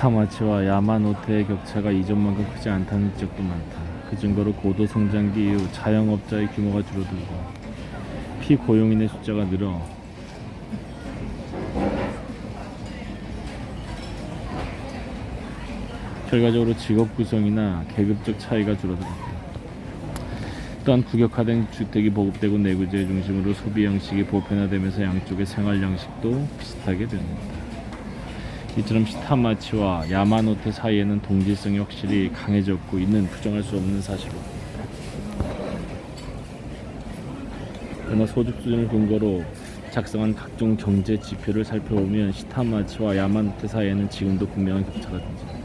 시타마치와 야마노테의 격차가 이전만큼 크지 않다는 지적도 많다. 그 증거로 고도 성장기 이후 자영업자의 규모가 줄어들고 피고용인의 숫자가 늘어 결과적으로 직업 구성이나 계급적 차이가 줄어들었다. 또한 국역화된 주택이 보급되고 내구재 중심으로 소비 양식이 보편화되면서 양쪽의 생활 양식도 비슷하게 됩니다. 이처럼 시타마치와 야마노테 사이에는 동질성이 확실히 강해졌고 있는 부정할 수 없는 사실입니다. 그러나 소득 수준을 근거로 작성한 각종 경제 지표를 살펴보면 시타마치와 야마노테 사이에는 지금도 분명한 격차가 존재합니다.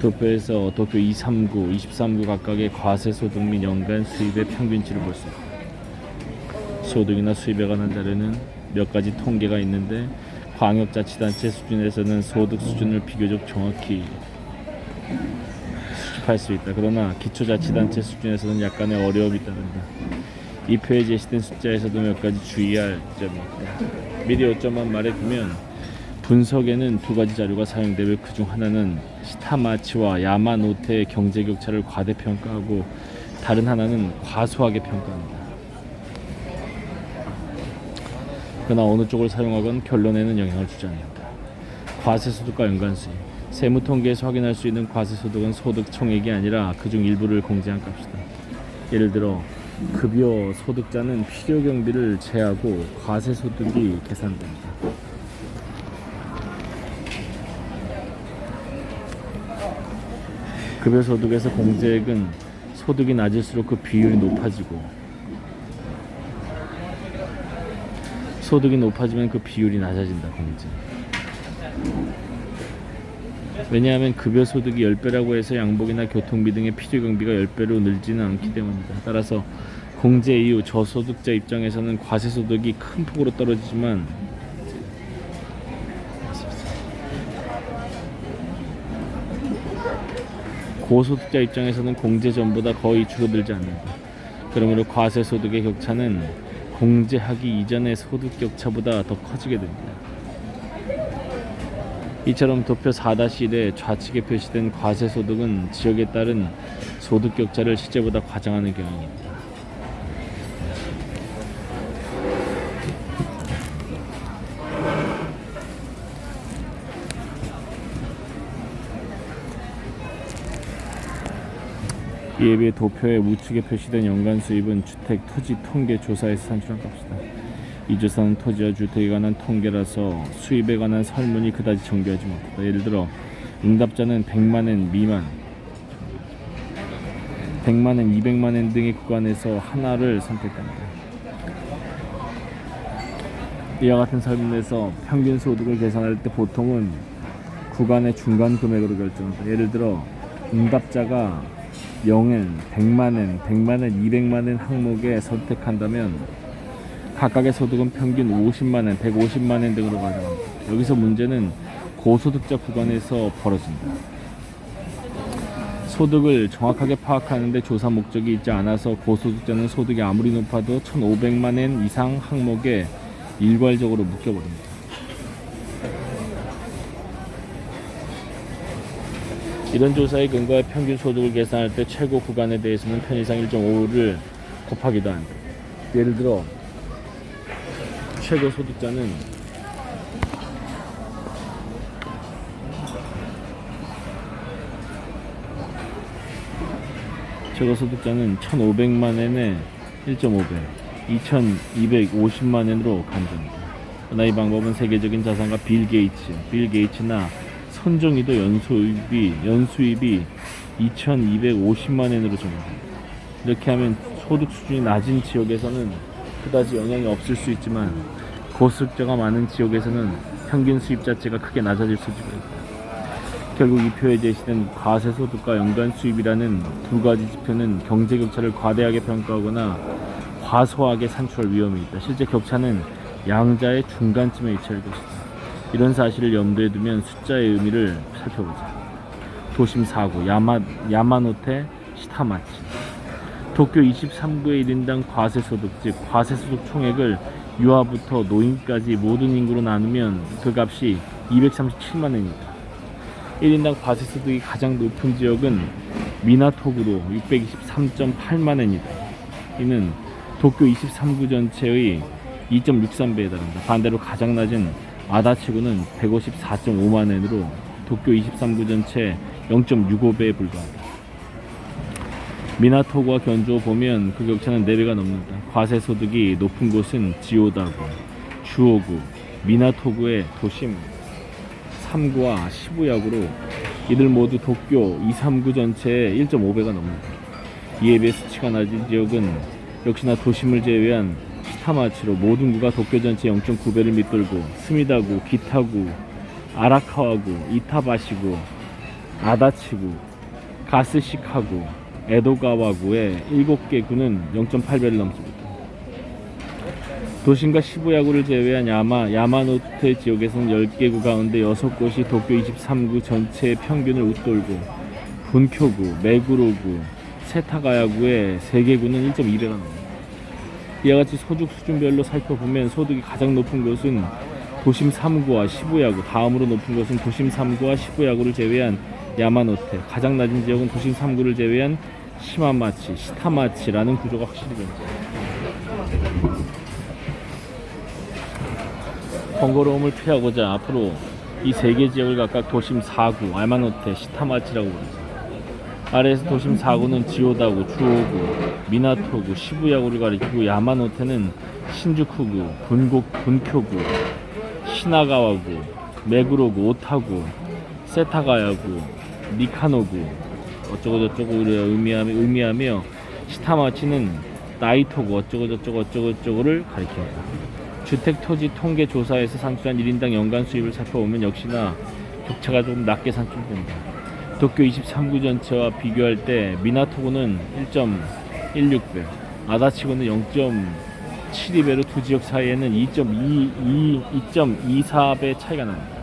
도쿄에서 도쿄 239, 23구 각각의 과세소득 및 연간 수입의 평균치를 볼 수 있다. 소득이나 수입에 관한 자료는 몇 가지 통계가 있는데 광역자치단체 수준에서는 소득 수준을 비교적 정확히 수집할 수 있다. 그러나 기초자치단체 수준에서는 약간의 어려움이 따른다. 이 표에 제시된 숫자에서도 몇 가지 주의할 점이 있다. 미리 요점만 말해두면 분석에는 두 가지 자료가 사용되며 그중 하나는 시타마치와 야마노테의 경제 격차를 과대평가하고 다른 하나는 과소하게 평가합니다. 그러나 어느 쪽을 사용하건 결론에는 영향을 주지 않는다. 과세소득과 연간수입. 세무통계에서 확인할 수 있는 과세소득은 소득 총액이 아니라 그중 일부를 공제한 값이다. 예를 들어 급여 소득자는 필요경비를 제하고 과세소득이 계산됩니다. 급여소득에서 공제액은 소득이 낮을수록 그 비율이 높아지고 소득이 높아지면 그 비율이 낮아진다. 공제. 왜냐하면 급여소득이 10배라고 해서 양복이나 교통비 등의 필요경비가 10배로 늘지는 않기 때문이다. 따라서 공제 이후 저소득자 입장에서는 과세소득이 큰 폭으로 떨어지지만 고소득자 입장에서는 공제 전보다 거의 줄어들지 않는다. 그러므로 과세소득의 격차는 공제하기 이전의 소득 격차보다 더 커지게 됩니다. 이처럼 도표 4-1에 좌측에 표시된 과세소득은 지역에 따른 소득 격차를 실제보다 과장하는 경향이 있다. 이에 비해 도표의 우측에 표시된 연간 수입은 주택 토지 통계 조사에서 산출한 값이다. 이 조사는 토지와 주택에 관한 통계라서 수입에 관한 설문이 그다지 정교하지 못하다. 예를 들어 응답자는 100만엔 미만, 100만엔, 200만엔 등의 구간에서 하나를 선택한다. 이와 같은 설문에서 평균 소득을 계산할 때 보통은 구간의 중간 금액으로 결정한다. 예를 들어 응답자가 0엔, 100만엔, 100만엔, 200만엔 항목에 선택한다면 각각의 소득은 평균 50만엔, 150만엔 등으로 가져갑니다. 여기서 문제는 고소득자 구간에서 벌어진다. 소득을 정확하게 파악하는데 조사 목적이 있지 않아서 고소득자는 소득이 아무리 높아도 1,500만엔 이상 항목에 일괄적으로 묶여버립니다. 이런 조사에 근거해 평균 소득을 계산할 때 최고 구간에 대해서는 편의상 1.5를 곱하기도 한다. 예를 들어 최고 소득자는 최고 소득자는 1,500만엔에 1.5배, 2,250만엔으로 간주합니다. 그러나 이 방법은 세계적인 자산가 빌 게이츠나 손정희도 연수입이 2,250만엔으로 정해집니다. 이렇게 하면 소득 수준이 낮은 지역에서는 그다지 영향이 없을 수 있지만 고소득자가 많은 지역에서는 평균 수입 자체가 크게 낮아질 수가 있다. 결국 이 표에 제시된 과세소득과 연간 수입이라는 두 가지 지표는 경제 격차를 과대하게 평가하거나 과소하게 산출할 위험이 있다. 실제 격차는 양자의 중간쯤에 위치할 것이다. 이런 사실을 염두에 두면 숫자의 의미를 살펴보자. 도심 4구 야마노테 시타마치. 도쿄 23구의 1인당 과세소득, 즉 과세소득 총액을 유아부터 노인까지 모든 인구로 나누면 그 값이 237만엔이다. 1인당 과세소득이 가장 높은 지역은 미나토구로 623.8만 엔이다. 이는 도쿄 23구 전체의 2.63배에 달한다. 반대로 가장 낮은 아다치구는 154.5만 엔으로 도쿄 23구 전체 0.65배에 불과하다. 미나토구와 견주어 보면 그 격차는 4배가 넘는다. 과세소득이 높은 곳은 지오다구, 주오구, 미나토구의 도심 3구와 시부야구로 이들 모두 도쿄 2, 3구 전체의 1.5배가 넘는다. 이에 비해 수치가 낮은 지역은 역시나 도심을 제외한 시타마치로 모든 구가 도쿄 전체 0.9배를 밑돌고 스미다구, 기타구, 아라카와구, 이타바시구, 아다치구, 가스시카구, 에도가와구의 7개 구는 0.8배를 넘습니다. 도심과 시부야구를 제외한 야마노테 지역에서는 10개 구 가운데 6곳이 도쿄 23구 전체의 평균을 웃돌고 분쿄구, 메구로구, 세타가야구의 3개 구는 1.2배가 넘습니다. 이와 같이 소득 수준별로 살펴보면 소득이 가장 높은 곳은 도심 3구와 시부야구, 다음으로 높은 곳은 도심 3구와 시부야구를 제외한 야마노테, 가장 낮은 지역은 도심 3구를 제외한 시마마치, 시타마치라는 구조가 확실히 변했습니다. 번거로움을 피하고자 앞으로 이 3개 지역을 각각 도심 4구, 야마노테, 시타마치라고 부르죠. 아래에서 도심 4구는 지오다구, 주오구, 미나토구, 시부야구를 가리키고 야마노테는 신주쿠구, 분쿄구, 시나가와구, 메구로구, 오타구, 세타가야구, 니카노구 어쩌고저쩌고를 의미하며 시타마치는 나이토구 어쩌고저쩌고를 가리킵니다. 주택토지 통계 조사에서 산출한 1인당 연간 수입을 살펴보면 역시나 격차가 조금 낮게 산출됩니다. 도쿄 23구 전체와 비교할 때 미나토구는 1.16배, 아다치구는 0.72배로 두 지역 사이에는 2.24배 차이가 납니다.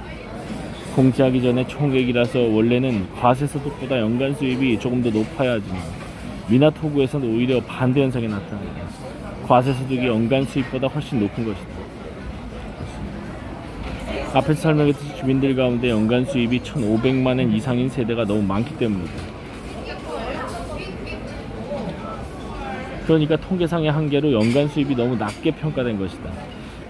공지하기 전에 총액이라서 원래는 과세소득보다 연간 수입이 조금 더 높아야 하지만 미나토구에서는 오히려 반대 현상이 나타납니다. 과세소득이 연간 수입보다 훨씬 높은 것이다. 앞에서 설명했듯이 주민들 가운데 연간 수입이 1,500만 엔 이상인 세대가 너무 많기 때문이다. 그러니까 통계상의 한계로 연간 수입이 너무 낮게 평가된 것이다.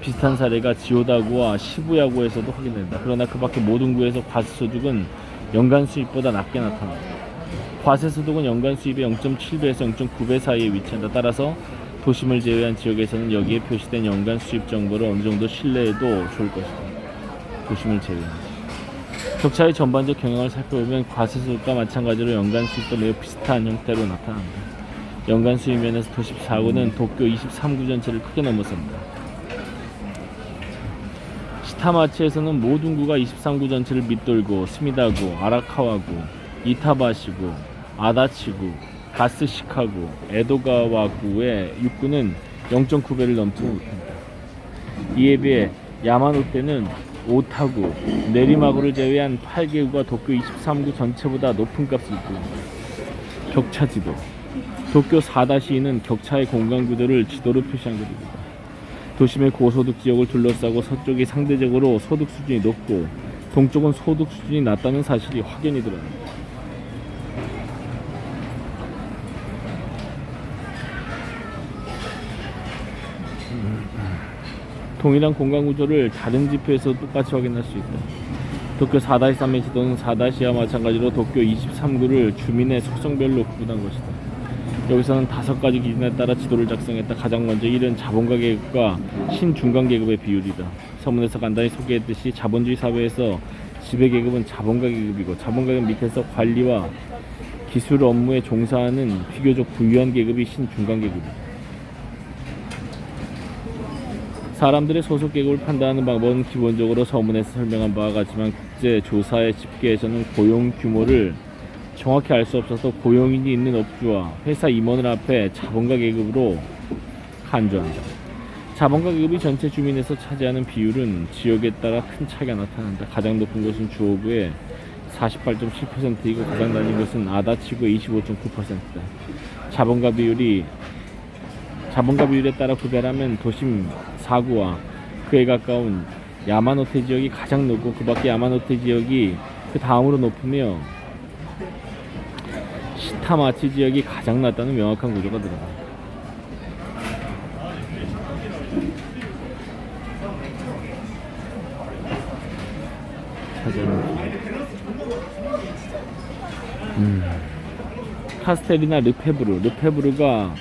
비슷한 사례가 지오다구와 시부야구에서도 확인된다. 그러나 그 밖에 모든 구에서 과세소득은 연간 수입보다 낮게 나타난다. 과세소득은 연간 수입의 0.7배에서 0.9배 사이에 위치한다. 따라서 도심을 제외한 지역에서는 여기에 표시된 연간 수입 정보를 어느 정도 신뢰해도 좋을 것이다. 도심을 제외한 격차의 전반적 경향을 살펴보면 과세소득과 마찬가지로 연간 수입도 매우 비슷한 형태로 나타난다. 연간 수입 면에서 도심 4구는 도쿄 23구 전체를 크게 넘어섭니다. 시타마치에서는 모든 구가 23구 전체를 밑돌고 스미다구, 아라카와구, 이타바시구, 아다치구, 가스시카구, 에도가와구의 6구는 0.9배를 넘지 못한다. 이에 비해 야마노테는 오타구, 내리마구를 제외한 8개구가 도쿄 23구 전체보다 높은 값을 보입니다. 격차지도 도쿄 4-2는 격차의 공간구도를 지도로 표시한 것입니다. 도심의 고소득 지역을 둘러싸고 서쪽이 상대적으로 소득 수준이 높고 동쪽은 소득 수준이 낮다는 사실이 확연히 드러납니다. 동일한 공간구조를 다른 지표에서 똑같이 확인할 수 있다. 도쿄 4-3의 지도는 4-2와 마찬가지로 도쿄 23구를 주민의 속성별로 구분한 것이다. 여기서는 5가지 기준에 따라 지도를 작성했다. 가장 먼저 1은 자본가 계급과 신중간 계급의 비율이다. 서문에서 간단히 소개했듯이 자본주의 사회에서 지배계급은 자본가 계급이고 자본가 계급 밑에서 관리와 기술 업무에 종사하는 비교적 부유한 계급이 신중간 계급이다. 사람들의 소속 계급을 판단하는 방법은 기본적으로 서문에서 설명한 바와 같지만 국제조사의 집계에서는 고용 규모를 정확히 알 수 없어서 고용인이 있는 업주와 회사 임원을 합해 자본가 계급으로 간주한다. 자본가 계급이 전체 주민에서 차지하는 비율은 지역에 따라 큰 차이가 나타난다. 가장 높은 것은 주오구의 48.7%이고 가장 낮은 것은 아다치구의 25.9%다. 자본가 비율에 따라 구별하면 도심 4구와 그에 가까운 야마노테 지역이 가장 높고 그 밖에 야마노테 지역이 그 다음으로 높으며 시타마치 지역이 가장 낮다는 명확한 구조가 드러납니다. 카스텔이나 르페브르가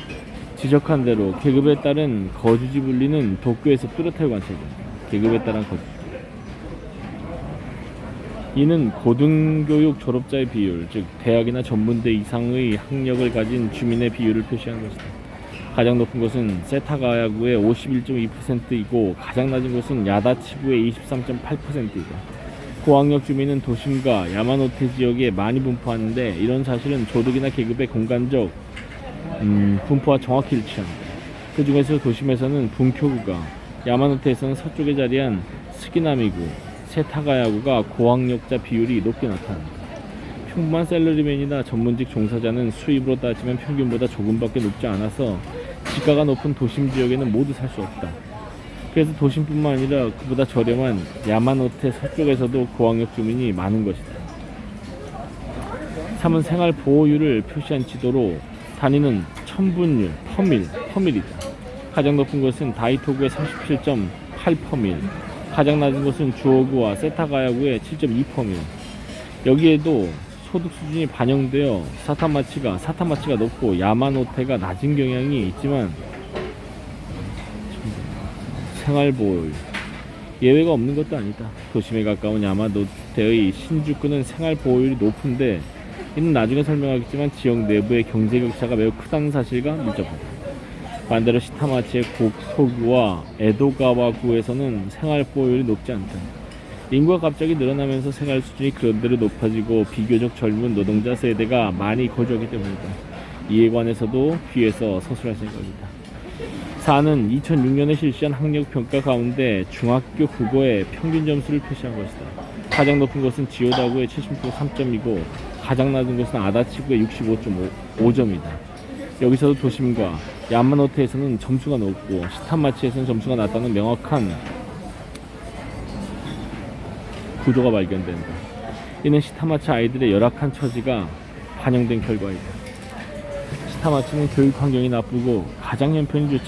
지적한 대로 계급에 따른 거주지 분리는 도쿄에서 뚜렷하게 관찰됩니다. 계급에 따른 거주지. 이는 고등교육 졸업자의 비율, 즉 대학이나 전문대 이상의 학력을 가진 주민의 비율을 표시하는 것이다. 가장 높은 곳은 세타가야구의 51.2%이고 가장 낮은 곳은 야다치구의 23.8%이다. 고학력 주민은 도심과 야마노테 지역에 많이 분포하는데 이런 사실은 조직이나 계급의 공간적 분포와 정확히 일치합니다. 그 중에서 도심에서는 bunkyō구가, 야마노테에서는 서쪽에 자리한 스기나미구, 세타가야구가 고학력자 비율이 높게 나타납니다. 평범한 셀러리맨이나 전문직 종사자는 수입으로 따지면 평균보다 조금밖에 높지 않아서 지가가 높은 도심 지역에는 모두 살 수 없다. 그래서 도심뿐만 아니라 그보다 저렴한 야마노테 서쪽에서도 고학력 주민이 많은 것이다. 3은 생활 보호율을 표시한 지도로 단위는 천분율, 퍼밀이다. 가장 높은 곳은 다이토구의 37.8퍼밀, 가장 낮은 곳은 주오구와 세타가야구의 7.2퍼밀. 여기에도 소득 수준이 반영되어 사타마치가 높고 야마노테가 낮은 경향이 있지만 생활보호율 예외가 없는 것도 아니다. 도심에 가까운 야마노테의 신주쿠는 생활보호율이 높은데 이는 나중에 설명하겠지만 지역 내부의 경제 격차가 매우 크다는 사실과 밀접하다. 반대로 시타마치의 고토구와 에도가와구에서는 생활보호율이 높지 않다. 인구가 갑자기 늘어나면서 생활 수준이 그런대로 높아지고 비교적 젊은 노동자 세대가 많이 거주하기 때문이다. 이에 관해서도 귀에서 서술할 생각이다. 4는 2006년에 실시한 학력평가 가운데 중학교 국어의 평균 점수를 표시한 것이다. 가장 높은 곳은 지오다구의 76.3점이고 가장 낮은 곳은 아다치구의 65.5점이다. 여기서도 도심과 야마노테에서는 점수가 높고 시타마치에서는 점수가 낮다는 명확한 구조가 발견된다. 이는 시타마치 아이들의 열악한 처지가 반영된 결과이다. 시타마치는 교육 환경이 나쁘고 가장 형편이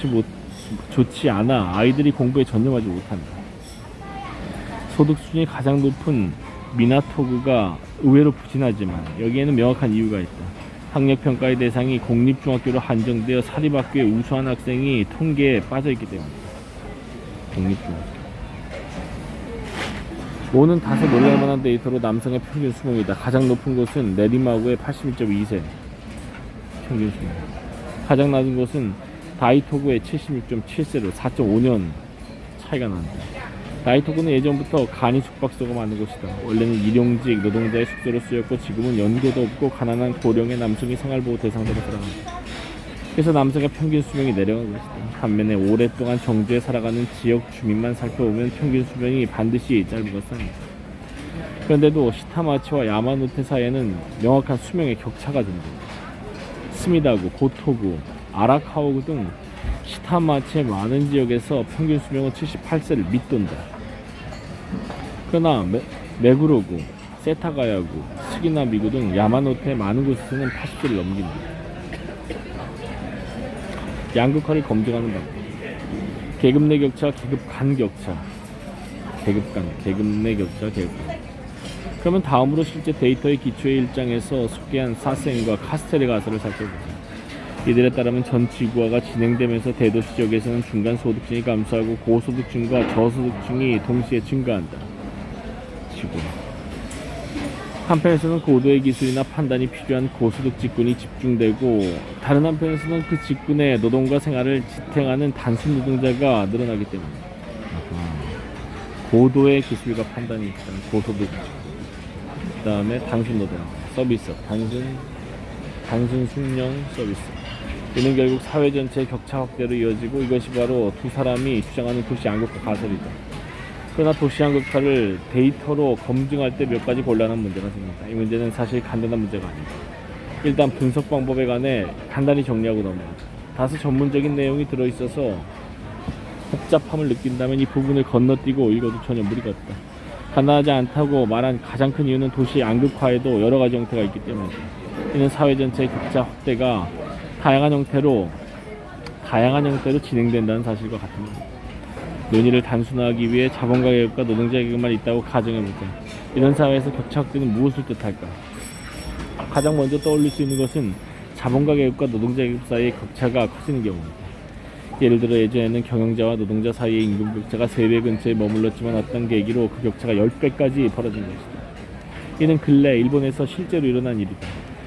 좋지 않아 아이들이 공부에 전념하지 못한다. 소득 수준이 가장 높은 미나토구가 의외로 부진하지만 여기에는 명확한 이유가 있다. 학력평가의 대상이 공립중학교로 한정되어 사립학교에 우수한 학생이 통계에 빠져있기 때문이다. 공립중학교. 5는 다소 놀랄만한 데이터로 남성의 평균 수명이다. 가장 높은 곳은 내리마구의 81.2세 평균 수명, 가장 낮은 곳은 다이토구의 76.7세로 4.5년 차이가 난다. 다이토구는 예전부터 간이 숙박소가 많은 곳이다. 원래는 일용직 노동자의 숙소로 쓰였고 지금은 연고도 없고 가난한 고령의 남성이 생활보호 대상자로 살아간다. 그래서 남성의 평균 수명이 내려간 것이다. 반면에 오랫동안 정주에 살아가는 지역 주민만 살펴보면 평균 수명이 반드시 짧은 것은 아니다. 그런데도 시타마치와 야마노테 사이에는 명확한 수명의 격차가 존재한다. 스미다구, 고토구, 아라카오구 등 시타마치의 많은 지역에서 평균 수명은 78세를 밑돈다. 그러나 메구로구, 세타가야구, 스기나미구 등 야마노테의 많은 곳에서는 80세를 넘긴다. 양극화를 검증하는 방법. 계급 내 격차, 계급 간 격차. 계급 내 격차, 계급 간. 그러면 다음으로 실제 데이터의 기초의 1장에서 소개한 사센과 카스텔의 가설을 살펴보자. 이들에 따르면 전 지구화가 진행되면서 대도시 지역에서는 중간 소득층이 감소하고 고소득층과 저소득층이 동시에 증가한다. 지구화. 한편에서는 고도의 기술이나 판단이 필요한 고소득 직군이 집중되고 다른 한편에서는 그 직군의 노동과 생활을 지탱하는 단순 노동자가 늘어나기 때문입니다. 고도의 기술과 판단이 필요한 고소득 직군, 그 다음에 단순 노동, 서비스, 단순 숙련 서비스. 이는 결국 사회 전체의 격차 확대로 이어지고 이것이 바로 두 사람이 주장하는 도시 양극화 가설이다. 그러나 도시 양극화를 데이터로 검증할 때 몇 가지 곤란한 문제가 생깁니다. 이 문제는 사실 간단한 문제가 아닙니다. 일단 분석 방법에 관해 간단히 정리하고 넘어가죠. 다소 전문적인 내용이 들어있어서 복잡함을 느낀다면 이 부분을 건너뛰고 읽어도 전혀 무리가 없다. 가난하지 않다고 말한 가장 큰 이유는 도시 양극화에도 여러 가지 형태가 있기 때문이죠. 이는 사회 전체의 격차 확대가 다양한 형태로 진행된다는 사실과 같습니다. 논의를 단순화하기 위해 자본가 계급과 노동자 계급만 있다고 가정해보자. 이런 사회에서 격차 확대는 무엇을 뜻할까? 가장 먼저 떠올릴 수 있는 것은 자본가 계급과 노동자 계급 사이의 격차가 커지는 경우입니다. 예를 들어 예전에는 경영자와 노동자 사이의 임금 격차가 3배 근처에 머물렀지만 어떤 계기로 그 격차가 10배까지 벌어진 것이다. 이는 근래 일본에서 실제로 일어난 일이다.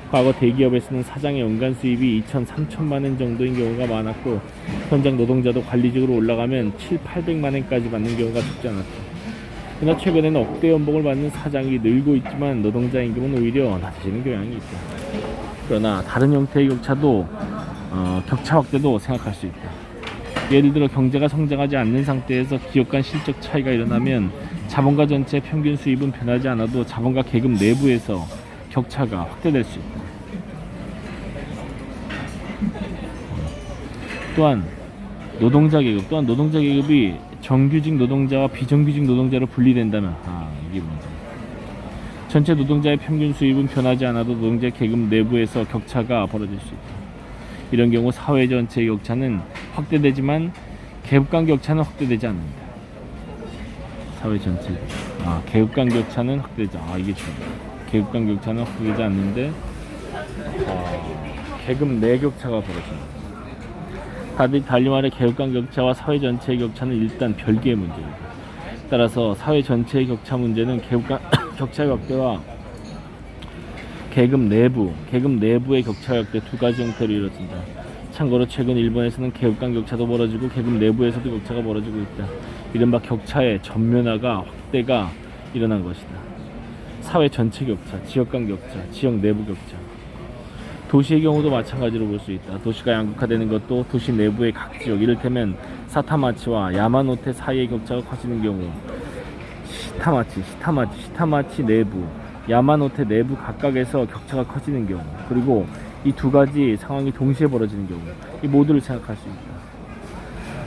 과거 대기업에서는 사장의 연간 수입이 2천, 3천만 원 정도인 경우가 많았고 현장 노동자도 관리직으로 올라가면 7, 800만 원까지 받는 경우가 적지 않았다. 그러나 최근에는 억대 연봉을 받는 사장이 늘고 있지만 노동자 임금은 오히려 낮아지는 경향이 있다. 그러나 다른 형태의 격차 확대도 생각할 수 있다. 예를 들어 경제가 성장하지 않는 상태에서 기업 간 실적 차이가 일어나면 자본가 전체 평균 수입은 변하지 않아도 자본가 계급 내부에서 격차가 확대될 수 있다. 또한 노동자 계급이 정규직 노동자와 비정규직 노동자로 분리된다면 이게 문제. 전체 노동자의 평균 수입은 변하지 않아도 노동자 계급 내부에서 격차가 벌어질 수 있다. 이런 경우 사회 전체의 격차는 확대되지만 계급 간 격차는 확대되지 않는다. 사회 전체 계급 간 격차는 확대되지 이게 중요해요. 계급 간 격차는 확대되지 않는데 계급 내 격차가 벌어집니다. 달리 말해 계급 간 격차와 사회 전체의 격차는 일단 별개의 문제입니다. 따라서 사회 전체의 격차 문제는 계급 간 격차의 확대와 계급 내부의 격차의 확대 두 가지 형태로 이루어진다. 참고로 최근 일본에서는 계급 간 격차도 벌어지고 계급 내부에서도 격차가 벌어지고 있다. 이른바 격차의 전면화가 확대가 일어난 것이다. 사회 전체 격차, 지역 간 격차, 지역 내부 격차. 도시의 경우도 마찬가지로 볼 수 있다. 도시가 양극화되는 것도 도시 내부의 각 지역, 이를테면 사타마치와 야마노테 사이의 격차가 커지는 경우, 시타마치 내부, 야마노테 내부 각각에서 격차가 커지는 경우, 그리고 이 두 가지 상황이 동시에 벌어지는 경우, 이 모두를 생각할 수 있다.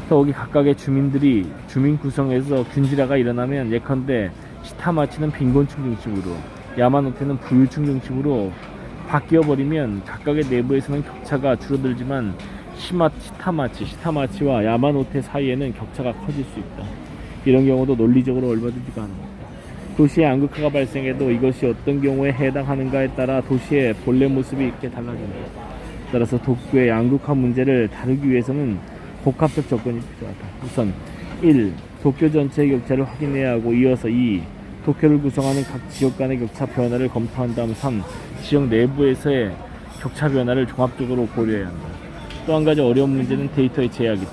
더욱이 각각의 주민 구성에서 균질화가 일어나면 예컨대 시타마치는 빈곤층 중심으로, 야마노테는 부유층 중심으로 바뀌어버리면 각각의 내부에서는 격차가 줄어들지만 시타마치와 야마노테 사이에는 격차가 커질 수 있다. 이런 경우도 논리적으로 얼마든지 가능합니다. 도시의 양극화가 발생해도 이것이 어떤 경우에 해당하는가에 따라 도시의 본래 모습이 이렇게 달라집니다. 따라서 도쿄의 양극화 문제를 다루기 위해서는 복합적 접근이 필요하다. 우선 1. 도쿄 전체의 격차를 확인해야 하고, 이어서 2. 도쿄를 구성하는 각 지역 간의 격차 변화를 검토한 다음 3. 지역 내부에서의 격차 변화를 종합적으로 고려해야 한다. 또 한 가지 어려운 문제는 데이터의 제약이다.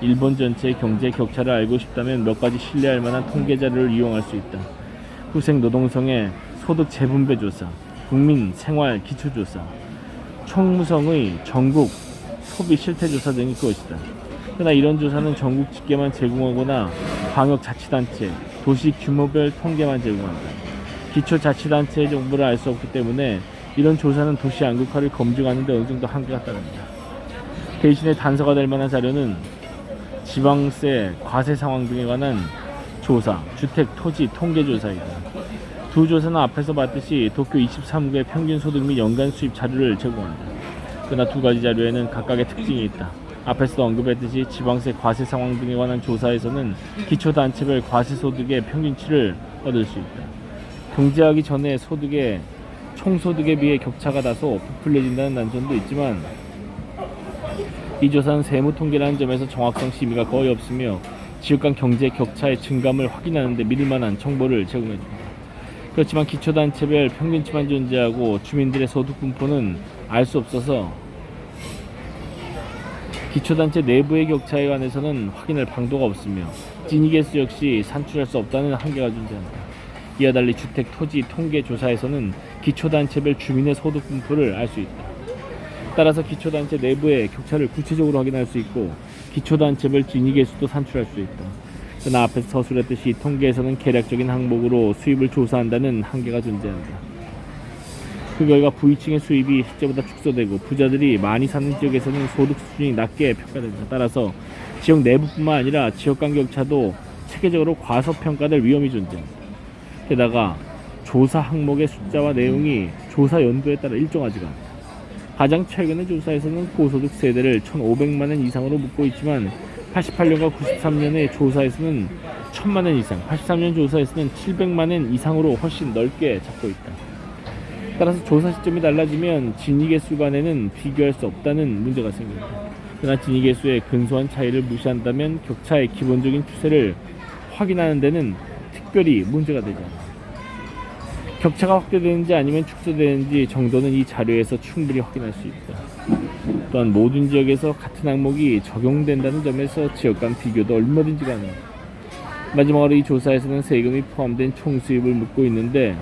일본 전체의 경제 격차를 알고 싶다면 몇 가지 신뢰할 만한 통계 자료를 이용할 수 있다. 후생 노동성의 소득 재분배 조사, 국민 생활 기초 조사, 총무성의 전국 소비 실태 조사 등이 그것이다. 그러나 이런 조사는 전국 집계만 제공하거나 광역자치단체, 도시 규모별 통계만 제공한다. 기초자치단체의 정보를 알 수 없기 때문에 이런 조사는 도시 양극화를 검증하는 데 어느 정도 한계가 따릅니다. 대신에 단서가 될 만한 자료는 지방세, 과세 상황 등에 관한 조사, 주택, 토지, 통계 조사이다. 두 조사는 앞에서 봤듯이 도쿄 23구의 평균 소득 및 연간 수입 자료를 제공한다. 그러나 두 가지 자료에는 각각의 특징이 있다. 앞에서도 언급했듯이 지방세, 과세 상황 등에 관한 조사에서는 기초단체별 과세 소득의 평균치를 얻을 수 있다. 경제하기 전에 총소득에 비해 격차가 다소 부풀려진다는 난점도 있지만 이 조사는 세무통계라는 점에서 정확성 심의가 거의 없으며 지역 간 경제 격차의 증감을 확인하는 데 믿을만한 정보를 제공해줍니다. 그렇지만 기초단체별 평균치만 존재하고 주민들의 소득 분포는 알 수 없어서 기초단체 내부의 격차에 관해서는 확인할 방도가 없으며 진위계수 역시 산출할 수 없다는 한계가 존재한다. 이와 달리 주택, 토지, 통계 조사에서는 기초단체별 주민의 소득 분포를 알 수 있다. 따라서 기초단체 내부의 격차를 구체적으로 확인할 수 있고 기초단체별 진위계수도 산출할 수 있다. 그러나 앞에서 서술했듯이 통계에서는 계략적인 항목으로 수입을 조사한다는 한계가 존재한다. 그 결과 부유층의 수입이 실제보다 축소되고 부자들이 많이 사는 지역에서는 소득 수준이 낮게 평가된다. 따라서 지역 내부뿐만 아니라 지역 간 격차도 체계적으로 과소평가될 위험이 존재한다. 게다가 조사 항목의 숫자와 내용이 조사 연도에 따라 일정하지가 않다. 가장 최근의 조사에서는 고소득 세대를 1,500만원 이상으로 묻고 있지만 88년과 93년의 조사에서는 1,000만원 이상, 83년 조사에서는 700만원 이상으로 훨씬 넓게 잡고 있다. 따라서 조사 시점이 달라지면 진위개수 간에는 비교할 수 없다는 문제가 생긴다. 그러나 진위개수의 근소한 차이를 무시한다면 격차의 기본적인 추세를 확인하는 데는 특별히 문제가 되지 않아. 격차가 확대되는지 아니면 축소되는지 정도는 이 자료에서 충분히 확인할 수 있다. 또한 모든 지역에서 같은 항목이 적용된다는 점에서 지역 간 비교도 얼마든지 가능하다. 마지막으로 이 조사에서는 세금이 포함된 총수입을 묻고 있는데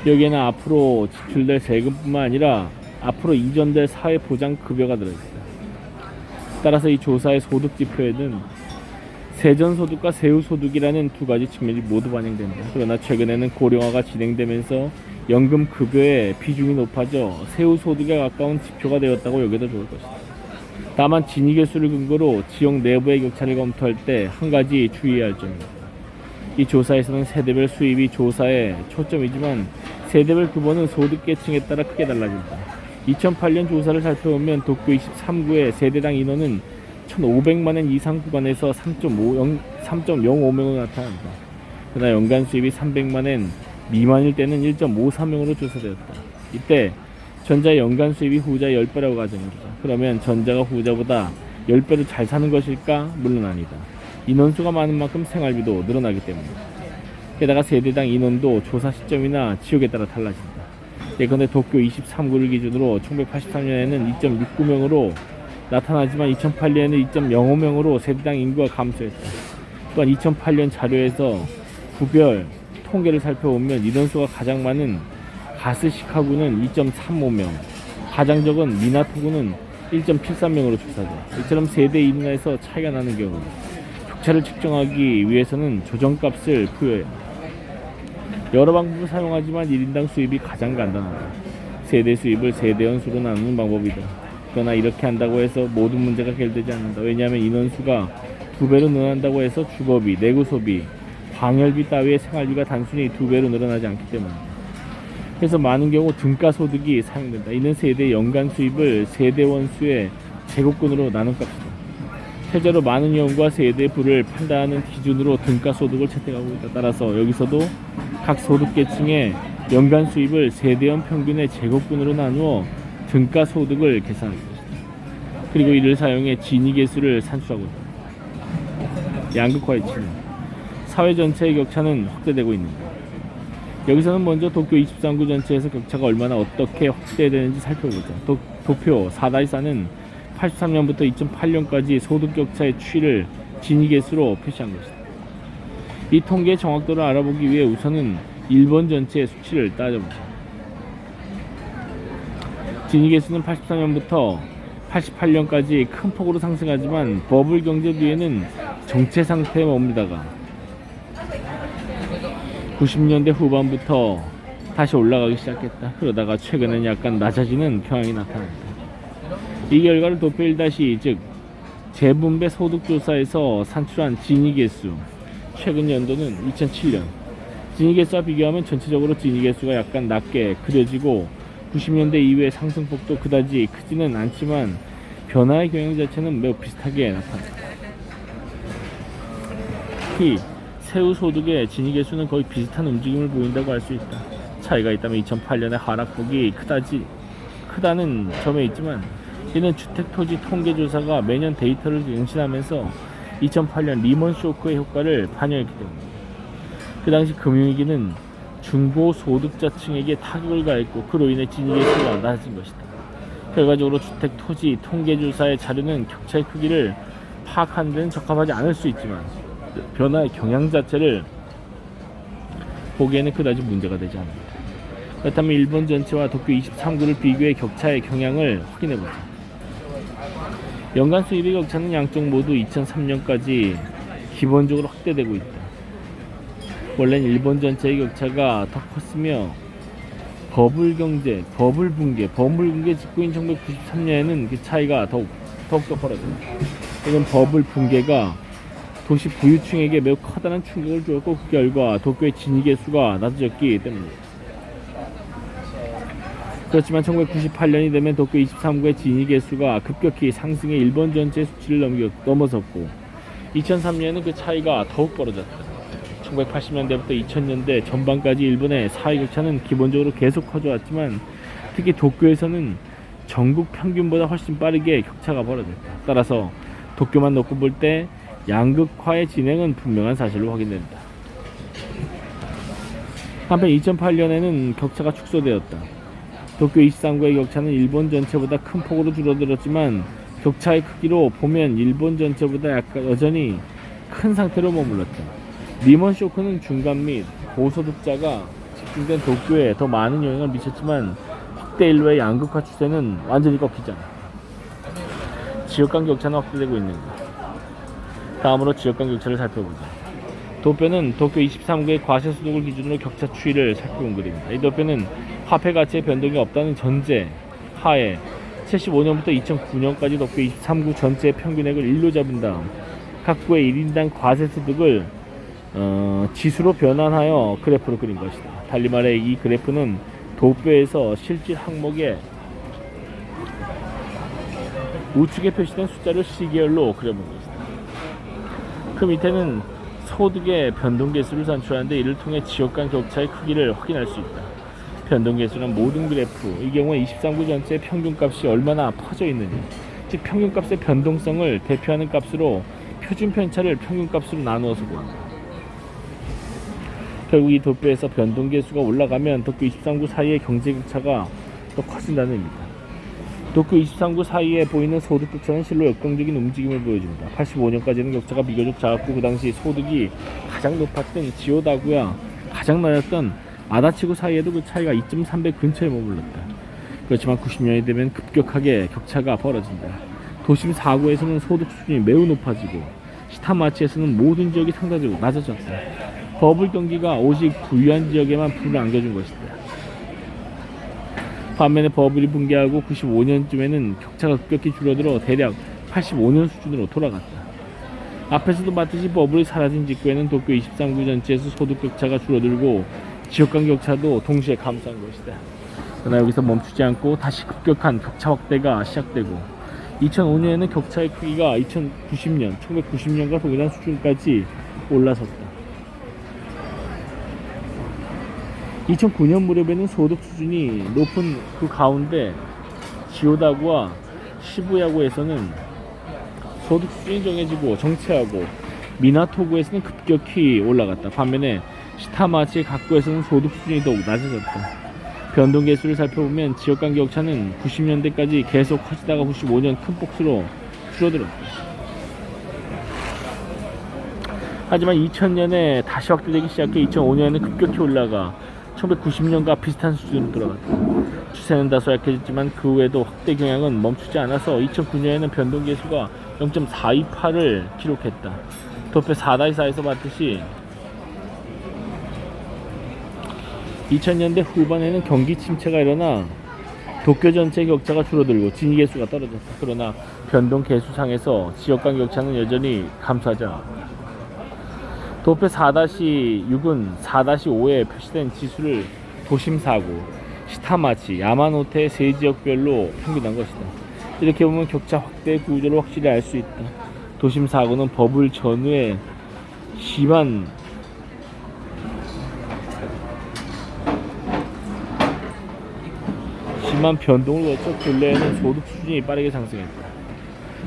여기에는 앞으로 지출될 세금뿐만 아니라 앞으로 이전될 사회보장급여가 들어있다. 따라서 이 조사의 소득지표에는 세전소득과 세후소득이라는 두 가지 측면이 모두 반영된다. 그러나 최근에는 고령화가 진행되면서 연금급여의 비중이 높아져 세후소득에 가까운 지표가 되었다고 여겨도 좋을 것이다. 다만 진위계수를 근거로 지역 내부의 격차를 검토할 때 한 가지 주의해야 할 점이 있다. 이 조사에서는 세대별 수입이 조사의 초점이지만 세대별 규모는 소득계층에 따라 크게 달라진다. 2008년 조사를 살펴보면 도쿄 23구의 세대당 인원은 1,500만원 이상 구간에서 3.05명으로 나타난다. 그러나 연간 수입이 300만원 미만일 때는 1.53명으로 조사되었다. 이때 전자의 연간 수입이 후자의 10배라고 가정해보자. 그러면 전자가 후자보다 10배로 잘 사는 것일까? 물론 아니다. 인원수가 많은 만큼 생활비도 늘어나기 때문이다. 게다가 세대당 인원도 조사 시점이나 지역에 따라 달라진다. 예컨대 도쿄 23구를 기준으로 1983년에는 2.69명으로 나타나지만 2008년에는 2.05명으로 세대당 인구가 감소했다. 또한 2008년 자료에서 구별 통계를 살펴보면 인원수가 가장 많은 가스시카구는 2.35명, 가장 적은 미나토구는 1.73명으로 조사돼. 이처럼 세대 이내에서 차이가 나는 경우 격차를 측정하기 위해서는 조정값을 부여해야 한다. 여러 방법을 사용하지만 1인당 수입이 가장 간단하다. 세대 수입을 세대원 수로 나누는 방법이다. 그러나 이렇게 한다고 해서 모든 문제가 해결되지 않는다. 왜냐하면 인원수가 2배로 늘어난다고 해서 주거비, 내구소비, 광열비 따위의 생활비가 단순히 2배로 늘어나지 않기 때문이다. 그래서 많은 경우 등가소득이 사용된다. 이는 세대 연간 수입을 세대원 수의 제곱근으로 나눈 값이다. 실제로 많은 연구와 세대 부를 판단하는 기준으로 등가소득을 채택하고 있다. 따라서 여기서도 각 소득계층의 연간 수입을 세대원 평균의 제곱근으로 나누어 등가소득을 계산할 것이다. 그리고 이를 사용해 진위계수를 산출하고 있다. 양극화의 진위. 사회 전체의 격차는 확대되고 있는다. 여기서는 먼저 도쿄 23구 전체에서 격차가 얼마나 어떻게 확대되는지 살펴보자. 도표 4-4는 83년부터 2008년까지 소득격차의 추이를 진위계수로 표시한 것이다. 이 통계의 정확도를 알아보기 위해 우선은 일본 전체의 수치를 따져보자. 진위계수는 83년부터 88년까지 큰 폭으로 상승하지만 버블 경제 뒤에는 정체 상태에 머물다가 90년대 후반부터 다시 올라가기 시작했다. 그러다가 최근에는 약간 낮아지는 경향이 나타난다. 이 결과를 도표 1-2, 즉 재분배 소득조사에서 산출한 진위계수, 최근 연도는 2007년. 진위계수와 비교하면 전체적으로 진위계수가 약간 낮게 그려지고 90년대 이후의 상승폭도 그다지 크지는 않지만 변화의 경향 자체는 매우 비슷하게 나타납니다. 특히 세후소득의 진위계수는 거의 비슷한 움직임을 보인다고 할 수 있다. 차이가 있다면 2008년의 하락폭이 크다는 점에 있지만 이는 주택토지 통계조사가 매년 데이터를 갱신하면서 2008년 리먼 쇼크의 효과를 반영했기 때문입니다. 그 당시 금융위기는 중고소득자층에게 타격을 가했고 그로 인해 진위계수가 낮아진 것이다. 결과적으로 주택토지 통계조사의 자료는 격차의 크기를 파악하는 데는 적합하지 않을 수 있지만 변화의 경향 자체를 보기에는 그다지 문제가 되지 않는다. 그렇다면 일본 전체와 도쿄 23구를 비교해 격차의 경향을 확인해보자. 연간 수입의 격차는 양쪽 모두 2003년까지 기본적으로 확대되고 있다. 원래는 일본 전체의 격차가 더 컸으며 버블 붕괴 직후인 1993년에는 그 차이가 더욱더 벌어진다. 이건 버블 붕괴가 도시 부유층에게 매우 커다란 충격을 주었고, 그 결과 도쿄의 진입의 수가 낮아졌기 때문입니다. 그렇지만 1998년이 되면 도쿄 23구의 진입의 수가 급격히 상승해 일본 전체 수치를 넘어섰고, 2003년에는 그 차이가 더욱 벌어졌다. 1980년대부터 2000년대 전반까지 일본의 사회격차는 기본적으로 계속 커져왔지만, 특히 도쿄에서는 전국 평균보다 훨씬 빠르게 격차가 벌어졌다. 따라서 도쿄만 놓고 볼 때 양극화의 진행은 분명한 사실로 확인된다. 한편 2008년에는 격차가 축소되었다. 도쿄 23구의 격차는 일본 전체보다 큰 폭으로 줄어들었지만, 격차의 크기로 보면 일본 전체보다 여전히 큰 상태로 머물렀다. 리먼 쇼크는 중간 및 고소득자가 집중된 도쿄에 더 많은 영향을 미쳤지만, 확대 일로의 양극화 추세는 완전히 꺾이지 않았다. 지역 간 격차는 확대되고 있는가? 다음으로 지역 간 격차를 살펴보자. 도표는 도쿄 23구의 과세소득을 기준으로 격차 추이를 살펴본 그림입니다. 이 도표는 화폐 가치의 변동이 없다는 전제 하에 75년부터 2009년까지 도쿄 23구 전체의 평균액을 1로 잡은 다음 각 구의 1인당 과세소득을 지수로 변환하여 그래프로 그린 것이다. 달리 말해 이 그래프는 도표에서 실질 항목의 우측에 표시된 숫자를 시계열로 그려본 것이다. 그 밑에는 소득의 변동계수를 산출하는데, 이를 통해 지역 간 격차의 크기를 확인할 수 있다. 변동계수는 모든 그래프, 이 경우에 23구 전체의 평균값이 얼마나 퍼져 있느냐, 즉 평균값의 변동성을 대표하는 값으로 표준 편차를 평균값으로 나누어서 봅니다. 결국 이 도표에서 변동계수가 올라가면 도쿄 23구 사이의 경제격차가 더 커진다는 의미다. 도쿄 23구 사이에 보이는 소득격차는 실로 역동적인 움직임을 보여줍니다. 85년까지는 격차가 비교적 작았고, 그 당시 소득이 가장 높았던 지오다구와 가장 낮았던 아다치구 사이에도 그 차이가 2.3배 근처에 머물렀다. 그렇지만 90년이 되면 급격하게 격차가 벌어진다. 도심 4구에서는 소득 수준이 매우 높아지고, 시타마치에서는 모든 지역이 상대적으로 낮아졌다. 버블 경기가 오직 부유한 지역에만 불을 안겨준 것이다. 반면에 버블이 붕괴하고 95년쯤에는 격차가 급격히 줄어들어 대략 85년 수준으로 돌아갔다. 앞에서도 봤듯이 버블이 사라진 직후에는 도쿄 23구 전체에서 소득 격차가 줄어들고 지역 간 격차도 동시에 감소한 것이다. 그러나 여기서 멈추지 않고 다시 급격한 격차 확대가 시작되고, 2005년에는 격차의 크기가 1990년과 동일한 수준까지 올라섰다. 2009년 무렵에는 소득 수준이 높은 그 가운데 지오다구와 시부야구에서는 소득 수준이 정해지고 정체하고, 미나토구에서는 급격히 올라갔다. 반면에 시타마치 각 구에서는 소득 수준이 더욱 낮아졌다. 변동계수를 살펴보면 지역 간 격차는 90년대까지 계속 커지다가 95년 큰 폭으로 줄어들었다. 하지만 2000년에 다시 확대되기 시작해 2005년에는 급격히 올라가 1990년과 비슷한 수준으로 돌아갔다. 추세는 다소 약해졌지만 그 후에도 확대 경향은 멈추지 않아서 2009년에는 변동계수가 0.428을 기록했다. 도쿄 4-4에서 봤듯이 2000년대 후반에는 경기 침체가 일어나 도쿄 전체 격차가 줄어들고 진위계수가 떨어졌다. 그러나 변동계수상에서 지역 간 격차는 여전히 감소하지 않았다. 도쿄 4-6은 4-5에 표시된 지수를 도심 4구, 시타마치, 야마노테 세 지역별로 평균한 것이다. 이렇게 보면 격차 확대 구조를 확실히 알 수 있다. 도심 4구는 버블 전후에 심한 변동을 거쳐 근래에는 소득 수준이 빠르게 상승했다.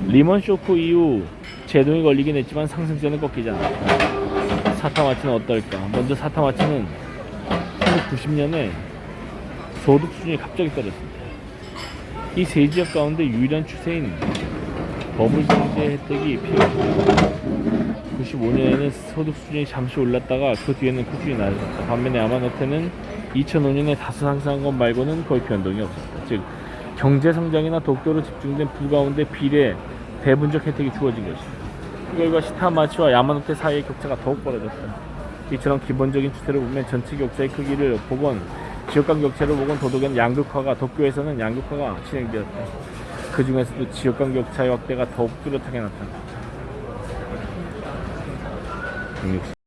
리먼 쇼크 이후 제동이 걸리긴 했지만 상승세는 꺾이지 않았다. 사타마치는 어떨까? 먼저 사타마치는 1990년에 소득 수준이 갑자기 떨어졌습니다. 이 세 지역 가운데 유일한 추세인 버블 경제 혜택이 필요했습니다. 95년에는 소득 수준이 잠시 올랐다가 그 뒤에는 꾸준히 낮아졌다. 반면에 야마노테는 2005년에 다소 상승한 것 말고는 거의 변동이 없었다. 즉 경제 성장이나 독도로 집중된 부 가운데 비례 대분적 혜택이 주어진 것이다. 그 결과 시타마치와 야마노테 사이의 격차가 더욱 벌어졌다. 이처럼 기본적인 추세를 보면 전체 격차의 크기를 보건 지역 간 격차를 보건 도덕에는 양극화가, 도쿄에서는 양극화가 진행되었다. 그 중에서도 지역 간 격차의 확대가 더욱 뚜렷하게 나타났다. 정육수.